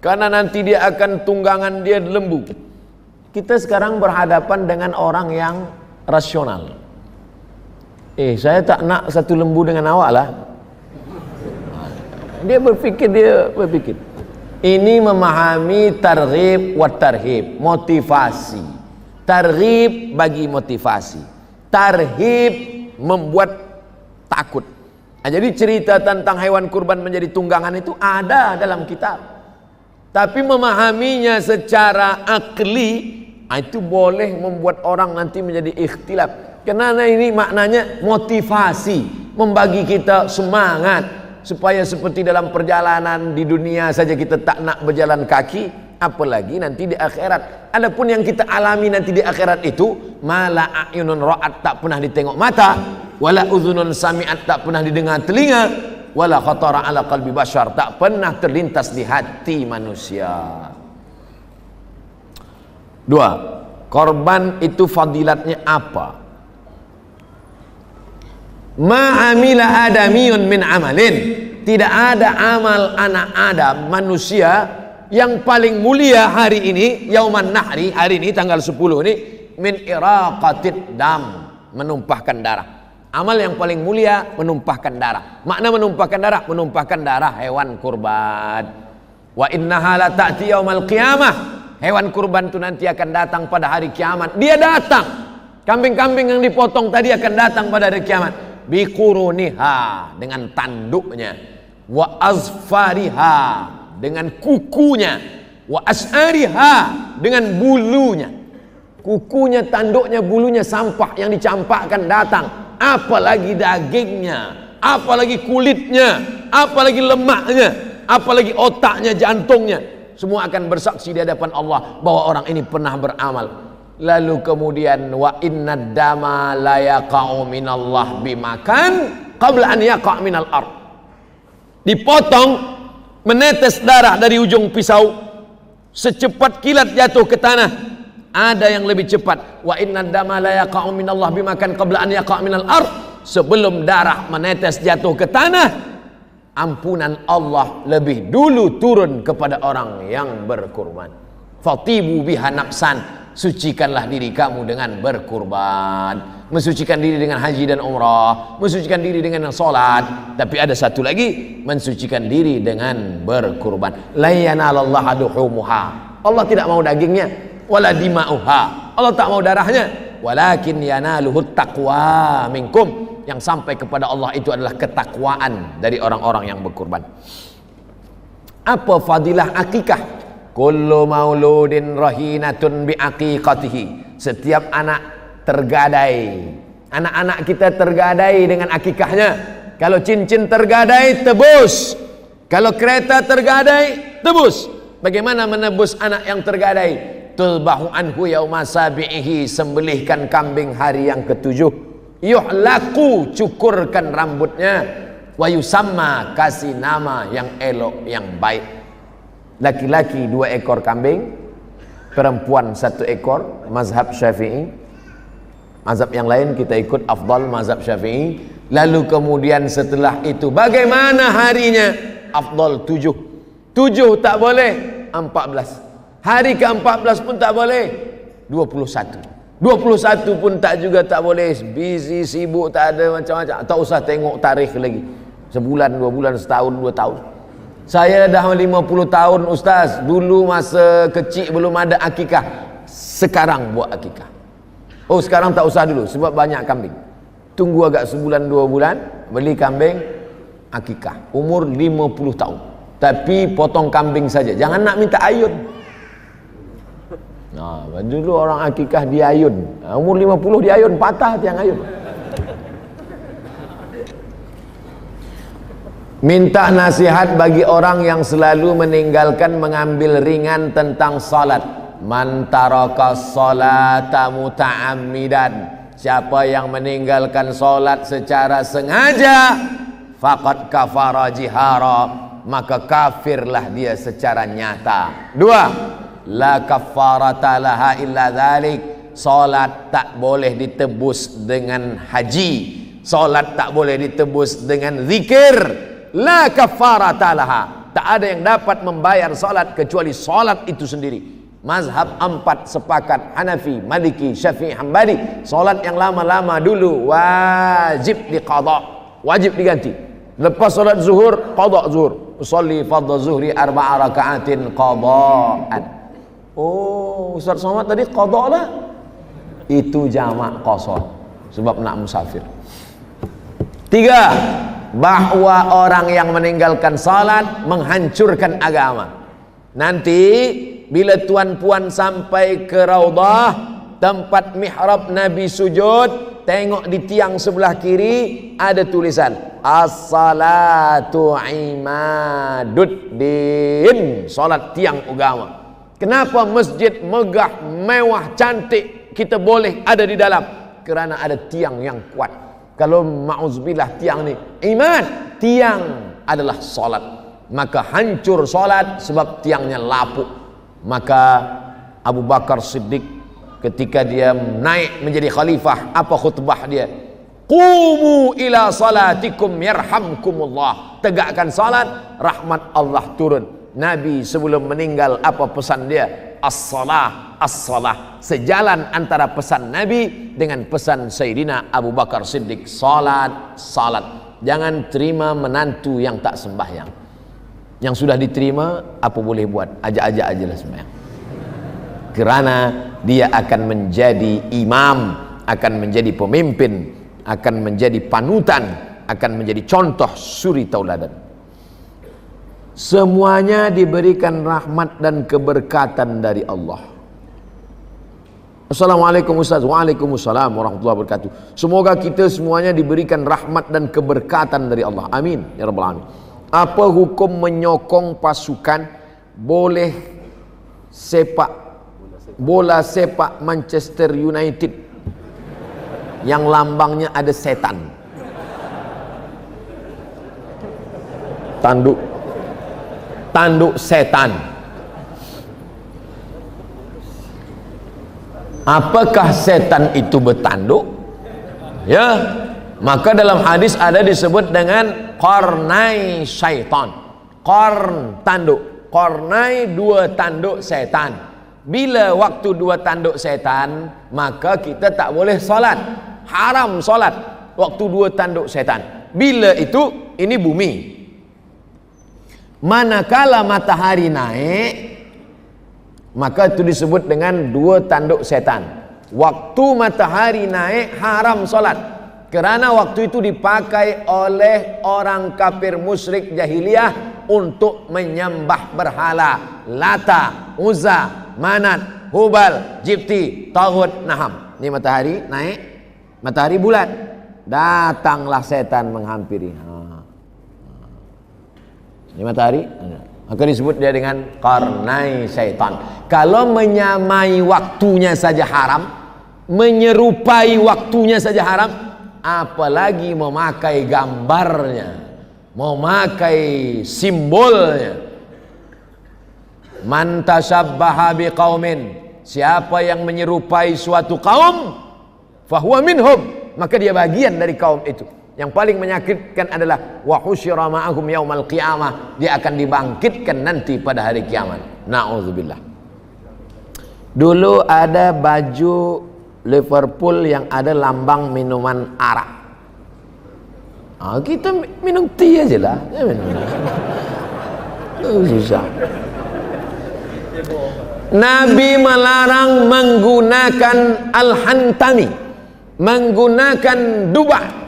karena nanti dia akan tunggangan dia lembu. Kita sekarang berhadapan dengan orang yang rasional. Saya tak nak 1 lembu dengan awak lah. Dia berpikir. Ini memahami targhib wa tarhib, motivasi. Targhib bagi motivasi, tarhib membuat takut. Jadi cerita tentang hewan kurban menjadi tunggangan itu ada dalam kitab. Tapi memahaminya secara akli itu boleh membuat orang nanti menjadi ikhtilaf. Karena ini maknanya motivasi, membagi kita semangat supaya seperti dalam perjalanan di dunia saja kita tak nak berjalan kaki, apalagi nanti di akhirat. Adapun yang kita alami nanti di akhirat itu, mala a'yunun ra'at, tak pernah ditengok mata, wala udhunun sami'at, tak pernah didengar telinga, wala khatara ala qalbi bashar, tak pernah terlintas di hati manusia. 2. Korban itu fadilatnya apa? Ma'amila adamiyun min amalin, tidak ada amal anak Adam, manusia, yang paling mulia hari ini, yauman nahri, hari ini tanggal 10 ini, min iraqatid dam, menumpahkan darah. Amal yang paling mulia menumpahkan darah. Makna menumpahkan darah, menumpahkan darah hewan kurban. Wa innaha la ta'ti yaumal qiyamah, hewan kurban itu nanti akan datang pada hari kiamat. Dia datang, kambing-kambing yang dipotong tadi akan datang pada hari kiamat. Biquruniha, dengan tanduknya, wa azfariha, dengan kukunya, wa as'ariha, dengan bulunya. Kukunya, tanduknya, bulunya, sampah yang dicampakkan datang, apalagi dagingnya, apalagi kulitnya, apalagi lemaknya, apalagi otaknya, jantungnya, semua akan bersaksi di hadapan Allah bahwa orang ini pernah beramal. Lalu kemudian wa innad dama la yaqa'u minallah bimakan qabla an yaqa' minal ard. Dipotong, menetes darah dari ujung pisau, secepat kilat jatuh ke tanah. Ada yang lebih cepat, wa innad dama la yaqa'u minallah bimakan qabla an yaqa' minal ard. Sebelum darah menetes jatuh ke tanah, ampunan Allah lebih dulu turun kepada orang yang berkurban. Fatibu biha nafsan, sucikanlah diri kamu dengan berkurban, mensucikan diri dengan haji dan umrah, mensucikan diri dengan salat. Tapi ada satu lagi, mensucikan diri dengan berkurban. La yanalallahu duhumuha, Allah tidak mau dagingnya, wala dima'uha, Allah tak mau darahnya, walakin yanaluhu taqwa minkum, yang sampai kepada Allah itu adalah ketakwaan dari orang-orang yang berkurban. Apa fadilah akikah? Kullu mauludin rahinatun biaqiqatihi, setiap anak tergadai, anak-anak kita tergadai dengan akikahnya. Kalau cincin tergadai, tebus. Kalau kereta tergadai, tebus. Bagaimana menebus anak yang tergadai? Tulbahu anhu yauma sabi'ihi, sembelihkan kambing hari yang ke-7. Yuhlaku, cukurkan rambutnya. Wa yusamma, kasih nama yang elok, yang baik. Laki-laki 2 ekor kambing, perempuan 1 ekor, mazhab Syafi'i. Mazhab yang lain kita ikut afdal mazhab Syafi'i. Lalu kemudian setelah itu bagaimana harinya? Afdal 7. 7 tak boleh, 14. Hari ke-14 pun tak boleh, 21. 21 pun tak juga tak boleh, busy, sibuk, tak ada macam-macam. Tak usah tengok tarikh lagi. Sebulan, 2 bulan, setahun, 2 tahun. Saya dah 50 tahun ustaz. Dulu masa kecil belum ada akikah, sekarang buat akikah. Oh, sekarang tak usah dulu sebab banyak kambing. Tunggu agak sebulan 2 bulan, beli kambing akikah. Umur 50 tahun. Tapi potong kambing saja, jangan nak minta ayun. Nah, dulu orang akikah di ayun. Umur 50 di ayun, patah tiang ayun. Minta nasihat bagi orang yang selalu meninggalkan mengambil ringan tentang salat. Man taraka salata muta'ammidan. Siapa yang meninggalkan salat secara sengaja, faqad kafara jihara, maka kafirlah dia secara nyata. 2, la kafarata laha illa dzalik. Salat tak boleh ditebus dengan haji. Salat tak boleh ditebus dengan zikir. La kafarata laha. Tak ada yang dapat membayar salat kecuali salat itu sendiri. Mazhab 4 sepakat, Hanafi, Maliki, Syafi'i, Hambali, salat yang lama-lama dulu wajib diqadha, wajib diganti. Lepas salat zuhur, qadha zuhur. Usolli fardhu zuhri 4 raka'atin qadha'an. Oh, Ustaz Somad tadi qadha lah. Itu jamak qasar sebab nak musafir. 3, bahwa orang yang meninggalkan salat menghancurkan agama. Nanti bila tuan-puan sampai ke Raudhah, tempat mihrab Nabi sujud, tengok di tiang sebelah kiri ada tulisan as-salatu imaduddin, salat tiang agama. Kenapa masjid megah, mewah, cantik kita boleh ada di dalam? Kerana ada tiang yang kuat. Kalau ma'uzubillah tiang ni iman, tiang adalah salat, maka hancur salat sebab tiangnya lapuk. Maka Abu Bakar Siddiq ketika dia naik menjadi khalifah, apa khutbah dia? Qumu ila salatikum yarhamkumullah. Tegakkan salat, rahmat Allah turun. Nabi sebelum meninggal apa pesan dia? As-salah, as-salah. Sejalan antara pesan Nabi dengan pesan Sayyidina Abu Bakar Siddiq, salat, salat. Jangan terima menantu yang tak sembahyang. Yang sudah diterima apa boleh buat, ajak-ajak aja lah sembahyang. Kerana dia akan menjadi imam, akan menjadi pemimpin, akan menjadi panutan, akan menjadi contoh suri tauladan. Semuanya diberikan rahmat dan keberkatan dari Allah. Assalamualaikum Ustaz. Waalaikumsalam warahmatullahi wabarakatuh. Semoga kita semuanya diberikan rahmat dan keberkatan dari Allah. Amin ya rabbal alamin. Apa hukum menyokong pasukan bola sepak Manchester United yang lambangnya ada setan? Tanduk setan. Apakah setan itu bertanduk? Ya, maka dalam hadis ada disebut dengan qarnai syaitan. Qarn tanduk, qarnai 2 tanduk setan. Bila waktu 2 tanduk setan, maka kita tak boleh salat. Haram salat waktu 2 tanduk setan. Bila itu? Ini bumi. Manakala matahari naik, maka itu disebut dengan 2 tanduk setan. Waktu matahari naik haram salat. Kerana waktu itu dipakai oleh orang kafir musyrik jahiliyah untuk menyembah berhala Lata, Uzza, Manat, Hubal, Jibti, Taghut, Naham. Ini matahari naik, matahari bulat, datanglah setan menghampiri. Ini matahari, maka disebut dia dengan qarnai syaitan. Kalau menyamai waktunya saja haram, menyerupai waktunya saja haram, apalagi memakai gambarnya, memakai simbolnya. Man tashabbaha biqaumin, siapa yang menyerupai suatu kaum, fahuwa minhum, maka dia bagian dari kaum itu. Yang paling menyakitkan adalah wa husyira ma'ahum yaumal qiyamah, dia akan dibangkitkan nanti pada hari kiamat. Na'udzubillah. Dulu ada baju Liverpool yang ada lambang minuman arak. Kita minum teh aja lah. Susah. Nabi melarang menggunakan al-hantami, menggunakan dubah.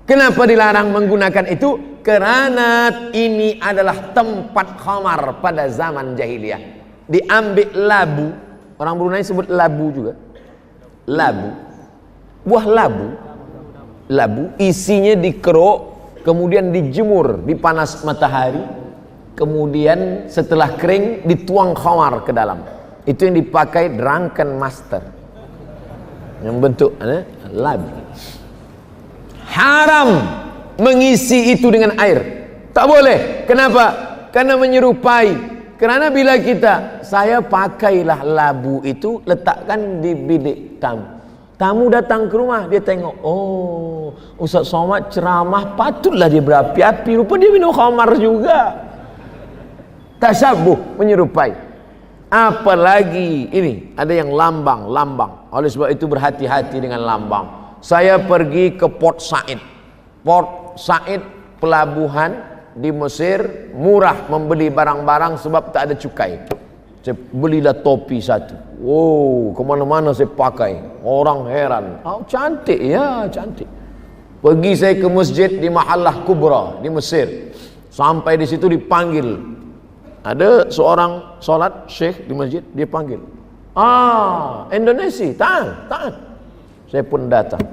Kenapa dilarang menggunakan itu? Kerana ini adalah tempat khamar pada zaman jahiliyah. Diambil labu, Orang Brunei sebut labu juga. Labu. Buah labu. Labu isinya dikeruk, kemudian dijemur di panas matahari, kemudian setelah kering dituang khamar ke dalam. Itu yang dipakai drunken master. Yang bentuk labu. Haram mengisi itu dengan air. Tak boleh. Kenapa? Karena menyerupai. Karena bila saya pakailah labu itu, letakkan di bilik tamu. Tamu datang ke rumah, dia tengok, oh, Ustaz Somad ceramah, patutlah dia berapi-api. Rupa dia minum khamar juga. Tasyabuh, menyerupai. Apalagi ini, ada yang lambang. Oleh sebab itu berhati-hati dengan lambang. Saya pergi ke Port Said. Port Said, pelabuhan di Mesir, murah membeli barang-barang sebab tak ada cukai. Saya belilah topi satu. Wow, kemana-mana saya pakai. Orang heran. Oh, cantik ya, cantik. Pergi saya ke masjid di Mahallah Kubra di Mesir. Sampai di situ dipanggil. Ada seorang solat syekh di masjid, dia panggil. Indonesia, tahan. Saya pun datang.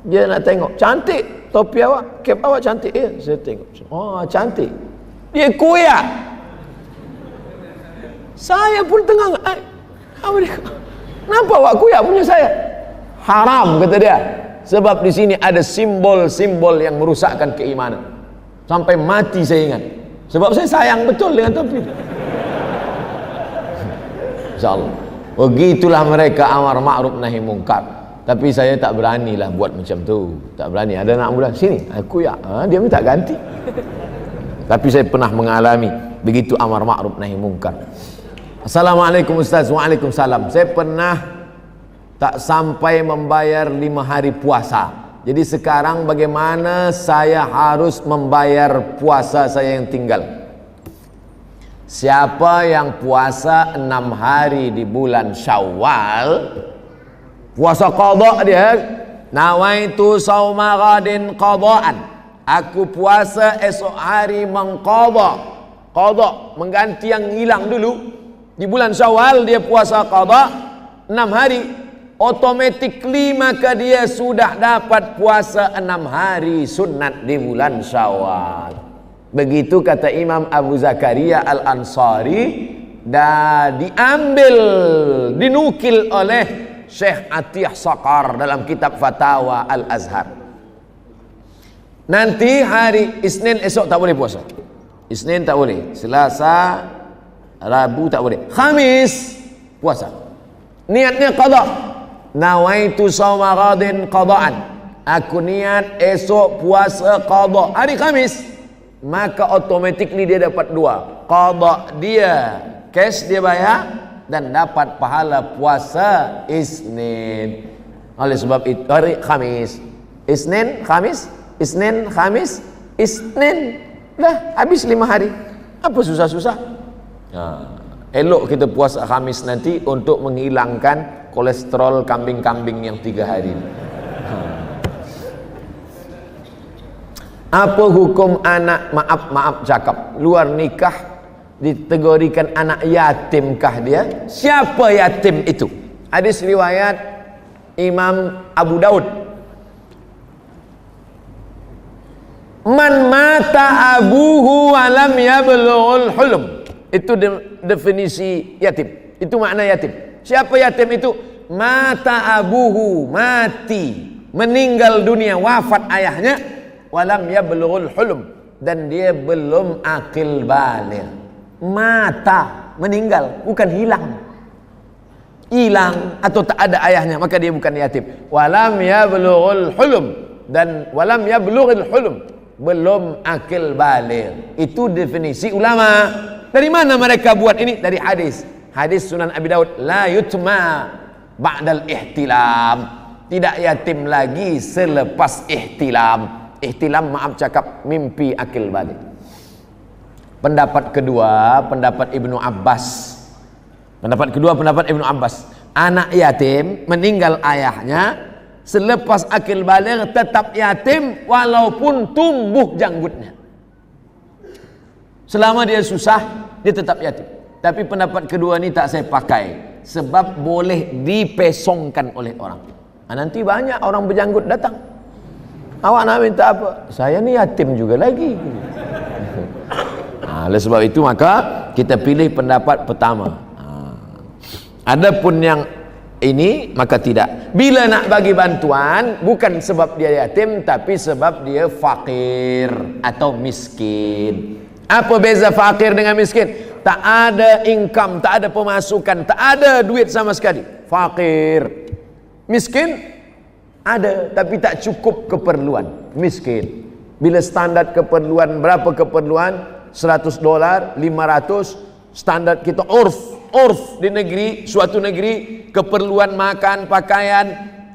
Dia nak tengok, cantik topi awak, kep awak cantik ya. Saya tengok, oh cantik. Dia kuyak. Saya pun tengah, kenapa awak kuyak punya saya? Haram kata dia. Sebab di sini ada simbol-simbol yang merusakkan keimanan. Sampai mati saya ingat. Sebab saya sayang betul dengan topi. Insyaallah. Begitulah mereka amar ma'ruf nahi mungkar. Tapi saya tak beranilah buat macam tu. Tak berani. Ada anak muda, sini aku ya. Dia minta ganti. Tapi saya pernah mengalami begitu amar ma'ruf nahi mungkar. Assalamualaikum Ustaz. Waalaikumsalam. Saya pernah tak sampai membayar 5 hari puasa. Jadi sekarang bagaimana saya harus membayar puasa saya yang tinggal? Siapa yang puasa 6 hari di bulan Syawal, puasa qadha dia, nawaitu sauma ghadin qadhaan, aku puasa esok hari mengqadha. Qadha mengganti yang hilang dulu. Di bulan Syawal dia puasa qadha 6 hari, automatically maka dia sudah dapat puasa 6 hari sunat di bulan Syawal. Begitu kata Imam Abu Zakaria Al-Ansari, dan dinukil oleh Syekh Atiyah Saqar dalam kitab Fatawa Al-Azhar. Nanti hari Isnin esok tak boleh puasa. Isnin tak boleh, Selasa, Rabu tak boleh, Khamis puasa. Niatnya qadha. Nawaitu shauma ghadin qadhaan. Aku niat esok puasa qadha hari Khamis. Maka automatically dia dapat 2. Qadha dia cash dia bayar dan dapat pahala puasa Isnin. Oleh sebab itu hari Khamis, Isnin, Khamis, Isnin, Khamis, Isnin, dah habis 5 hari. Apa susah-susah? Elok kita puasa Khamis nanti untuk menghilangkan kolesterol kambing-kambing yang 3 hari. Apa hukum anak, maaf cakap, luar nikah dikategorikan anak yatimkah dia? Siapa yatim itu? Hadis riwayat Imam Abu Daud. Man mata abuhu walam yablughul hulum. Itu definisi yatim. Itu makna yatim. Siapa yatim itu? Mata abuhu, mati, meninggal dunia, wafat ayahnya, walam yablughul hulum, dan dia belum akil baligh. Mata, meninggal, bukan hilang atau tak ada ayahnya, maka dia bukan yatim. Walam yablughul hulum, dan walam yablughul hulum, belum akil baligh. Itu definisi ulama. Dari mana mereka buat ini? Dari hadis Sunan Abi Daud, la yutma ba'dal ihtilam, tidak yatim lagi selepas ihtilam. Ihtilam, maaf cakap, mimpi akil balik. Pendapat kedua, pendapat Ibnu Abbas. Pendapat Ibnu Abbas. Anak yatim meninggal ayahnya, selepas akil balik tetap yatim walaupun tumbuh janggutnya. Selama dia susah, dia tetap yatim. Tapi pendapat kedua ni tak saya pakai. sebab boleh dipesongkan oleh orang. Nanti banyak orang berjanggut datang, awak nak minta apa? Saya ni yatim juga lagi. Oleh sebab itu maka kita pilih pendapat pertama. Adapun yang ini maka tidak. Bila nak bagi bantuan bukan sebab dia yatim, tapi sebab dia fakir atau miskin. Apa beza fakir dengan miskin? Tak ada income, tak ada pemasukan, tak ada duit sama sekali. Fakir. Miskin ada tapi tak cukup keperluan. Miskin. Bila standar keperluan, berapa keperluan? $100, 500. Standar kita urf di negeri, suatu negeri, keperluan makan, pakaian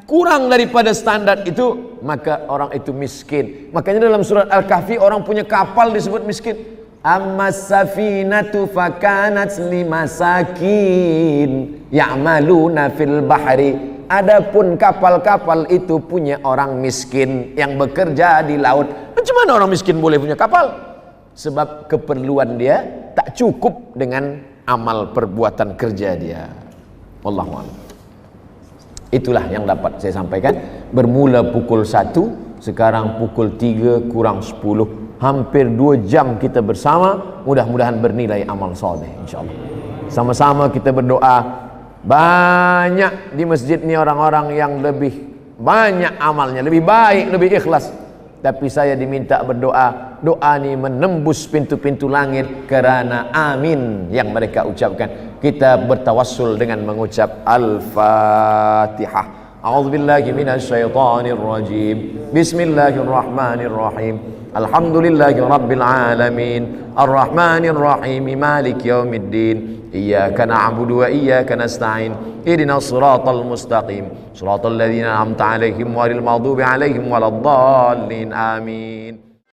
kurang daripada standar itu, maka orang itu miskin. Makanya dalam surat Al-Kahfi orang punya kapal disebut miskin. Ammas safinatu fakanat limasakin ya'maluna fil bahri. Adapun kapal-kapal itu punya orang miskin yang bekerja di laut. Macam mana orang miskin boleh punya kapal? Sebab keperluan dia tak cukup dengan amal perbuatan kerja dia. Wallahu a'lam. Itulah yang dapat saya sampaikan. Bermula pukul 1, sekarang pukul 3 kurang 10. Hampir 2 jam kita bersama. Mudah-mudahan bernilai amal soleh insyaAllah. Sama-sama kita berdoa. Banyak di masjid ni orang-orang yang lebih banyak amalnya, lebih baik, lebih ikhlas. Tapi saya diminta berdoa. Doa ni menembus pintu-pintu langit kerana amin yang mereka ucapkan. Kita bertawassul dengan mengucap Al-Fatihah. A'udzubillahi minasyaitonir rajim. Bismillahirrahmanirrahim. Alhamdulillahi rabbil alamin. Ar-Rahmanir Rahim. Maliki yaumiddin. Iyyaka na'budu wa iyyaka nasta'in. Ihdinas siratal mustaqim. Siratal ladzina an'amta 'alaihim ghairil maghdubi 'alaihim waladdallin. Amin.